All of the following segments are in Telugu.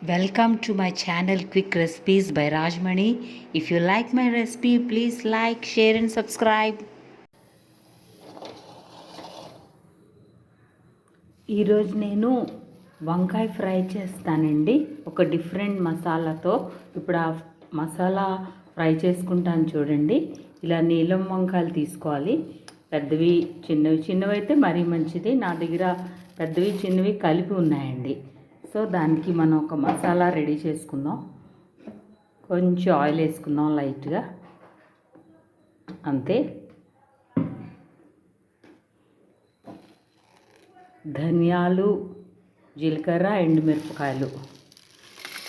Welcome to my channel Quick Recipes by Rajmani. If you like my recipe, please like, share and subscribe. ఈరోజు నేను వంకాయ ఫ్రై చేస్తానండి ఒక డిఫరెంట్ మసాలాతో. ఇప్పుడు ఆ మసాలా ఫ్రై చేసుకుంటాను చూడండి. ఇలా నీలం వంకాయలు తీసుకోవాలి. పెద్దవి చిన్నవి అయితే మరీ మంచిది. నా దగ్గర పెద్దవి చిన్నవి కలిపి ఉన్నాయండి. సో దానికి మనం ఒక మసాలా రెడీ చేసుకుందాం. కొంచెం ఆయిల్ వేసుకుందాం లైట్గా, అంతే. ధనియాలు, జీలకర్ర, ఎండుమిరపకాయలు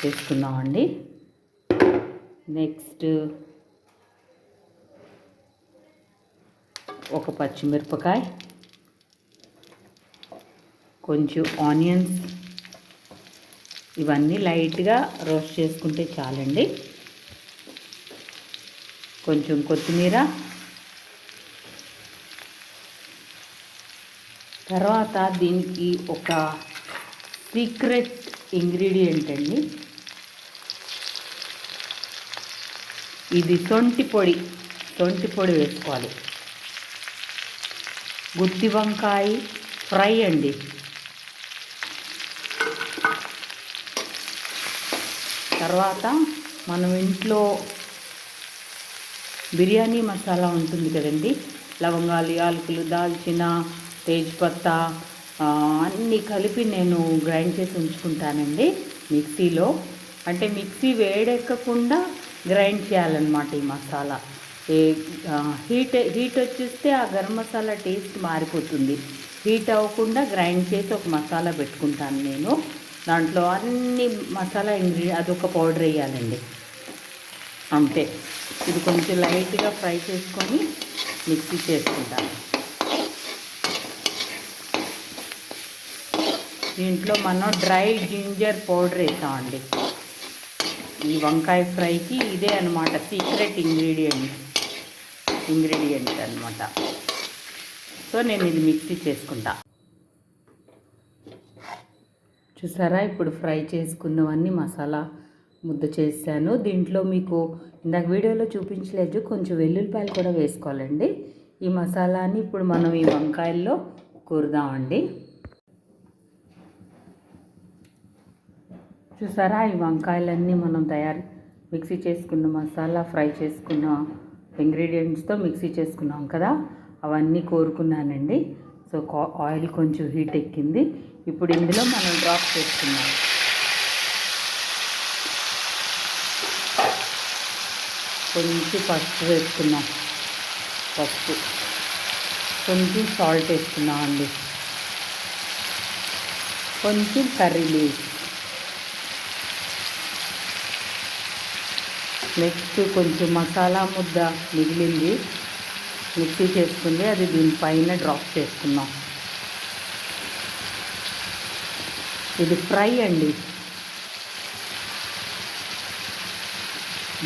వేసుకుందామండి. నెక్స్ట్ ఒక పచ్చిమిరపకాయ, కొంచెం ఆనియన్స్, ఇవన్నీ లైట్గా రోస్ట్ చేసుకుంటే చాలండి. కొంచెం కొత్తిమీర, తర్వాత దీనికి ఒక సీక్రెట్ ఇంగ్రీడియంట్ అండి. ఇది శొంఠి పొడి వేసుకోవాలి. గుత్తి వంకాయ ఫ్రై అండి. తర్వాత మనం ఇంట్లో బిర్యానీ మసాలా ఉంటుంది కదండి, లవంగాలు, యాలకులు, దాల్చిన, తేజ్పత్తా అన్నీ కలిపి నేను గ్రైండ్ చేసి ఉంచుకుంటానండి మిక్సీలో. అంటే మిక్సీ వేడెక్కకుండా గ్రైండ్ చేయాలన్నమాట ఈ మసాలా. హీట్ వచ్చేస్తే ఆ గరం మసాలా టేస్ట్ మారిపోతుంది. హీట్ అవ్వకుండా గ్రైండ్ చేసి ఒక మసాలా పెట్టుకుంటాను నేను. దాంట్లో అన్ని మసాలా అదొక పౌడర్ వేయాలండి, అంతే. ఇది కొంచెం లైట్గా ఫ్రై చేసుకొని మిక్సీ చేసుకుంటాను. దీంట్లో మనం డ్రై జింజర్ పౌడర్ వేసామండి. ఈ వంకాయ ఫ్రైకి ఇదే అనమాట సీక్రెట్ ఇంగ్రీడియంట్ అనమాట. సో నేను ఇది మిక్సీ చేసుకుంటా. చూసారా, ఇప్పుడు ఫ్రై చేసుకున్నవన్నీ మసాలా ముద్ద చేశాను. దీంట్లో మీకు ఇందాక వీడియోలో చూపించలేదు, కొంచెం వెల్లుల్లిపాయలు కూడా వేసుకోవాలండి. ఈ మసాలాని ఇప్పుడు మనం ఈ వంకాయల్లో కూరుదామండి. చూసారా, ఈ వంకాయలన్నీ మనం మిక్సీ చేసుకున్న మసాలా ఫ్రై చేసుకున్న ఇంగ్రీడియంట్స్తో మిక్సీ చేసుకున్నాం కదా, అవన్నీ కోరుకున్నానండి. సో ఆయిల్ కొంచెం హీట్ ఎక్కింది. ఇప్పుడు ఇందులో మనం డ్రాప్ చేసుకున్నాం. కొంచెం పసుపు వేసుకున్నాం, కొంచెం సాల్ట్ వేసుకున్నాం అండి, కొంచెం కర్రీ లీవ్స్, నెక్స్ట్ కొంచెం మసాలా ముద్ద మిగిలింది మిక్సీ చేసుకుంది, అది దీనిపైన డ్రాప్ చేసుకున్నాం. ఇది ఫ్రై అండి.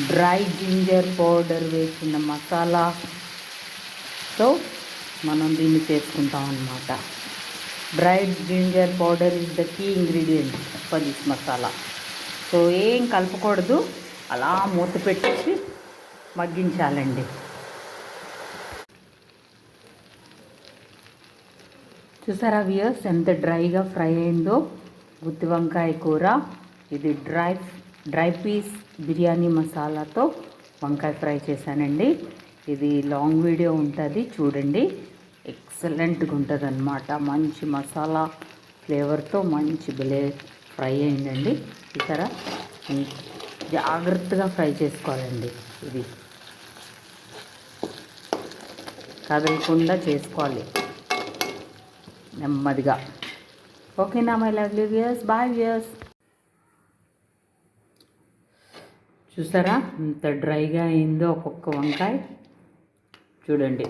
డ్రై జింజర్ పౌడర్ వేసిన మసాలాతో మనం దీన్ని చేసుకుంటాం అన్నమాట. Dry ginger powder is the key ingredient for this masala. So ఏం కలపకూడదు, అలా మూత పెట్టేసి మగ్గించాలండి. చూసారా వ్యూయర్స్, ఎంత డ్రైగా ఫ్రై అయిందో గుత్తి వంకాయ కూర. ఇది డ్రై పీస్ బిర్యానీ మసాలాతో వంకాయ ఫ్రై చేశానండి. ఇది లాంగ్ వీడియో ఉంటుంది, చూడండి. ఎక్సలెంట్గా ఉంటుంది అన్నమాట. మంచి మసాలా ఫ్లేవర్తో మంచి ఫ్రై అయిందండి. చూసారా, జాగ్రత్తగా ఫ్రై చేసుకోవాలండి. ఇది కదలకుండా చేసుకోవాలి నెమ్మదిగా. ఓకేనా my lovely viewers, bye viewers. చూసారా ఎంత డ్రైగా అయిందో ఒక్కొక్క వంకాయ, చూడండి.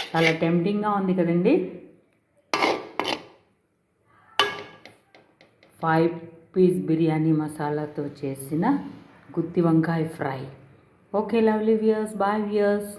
చాలా టెంప్టింగ్గా ఉంది కదండి. 5 పీస్ బిర్యానీ మసాలాతో చేసిన గుత్తి వంకాయ fry. Okay lovely viewers, bye viewers.